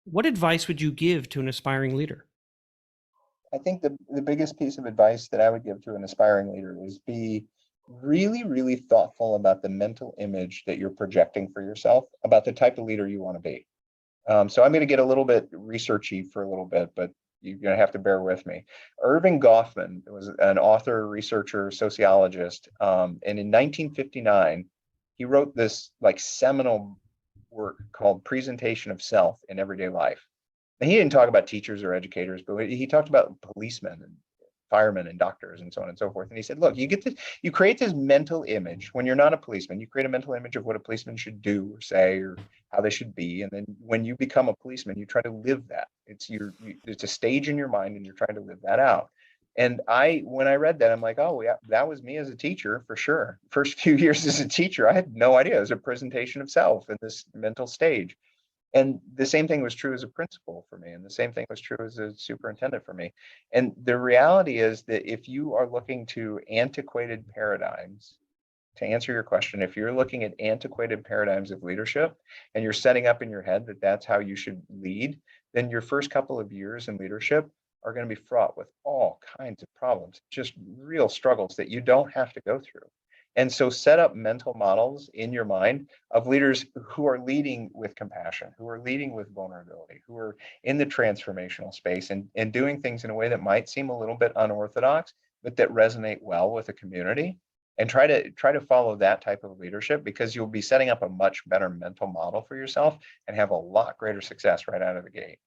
What advice would you give to an aspiring leader? I think the biggest piece of advice that I would give to an aspiring leader is be really, really thoughtful about the mental image that you're projecting for yourself, about the type of leader you want to be. So I'm going to get a little bit researchy for a little bit, but you're going to have to bear with me. Irving Goffman was an author, researcher, sociologist, and in 1959, he wrote this like seminal work called Presentation of Self in Everyday Life. And he didn't talk about teachers or educators, but he talked about policemen and firemen and doctors and so on and so forth. And he said, look, you create this mental image when you're not a policeman. You create a mental image of what a policeman should do or say or how they should be. And then when you become a policeman, you try to live that. It's a stage in your mind, and you're trying to live that out. And when I read that, I'm like, oh yeah, that was me as a teacher for sure. First few years as a teacher, I had no idea it was a presentation of self in this mental stage. And the same thing was true as a principal for me, and the same thing was true as a superintendent for me. And the reality is that if you are looking to antiquated paradigms, to answer your question, if you're looking at antiquated paradigms of leadership and you're setting up in your head that that's how you should lead, then your first couple of years in leadership are going to be fraught with all kinds of problems, just real struggles that you don't have to go through. And so set up mental models in your mind of leaders who are leading with compassion, who are leading with vulnerability, who are in the transformational space and doing things in a way that might seem a little bit unorthodox, but that resonate well with a community. And try to follow that type of leadership, because you'll be setting up a much better mental model for yourself and have a lot greater success right out of the gate.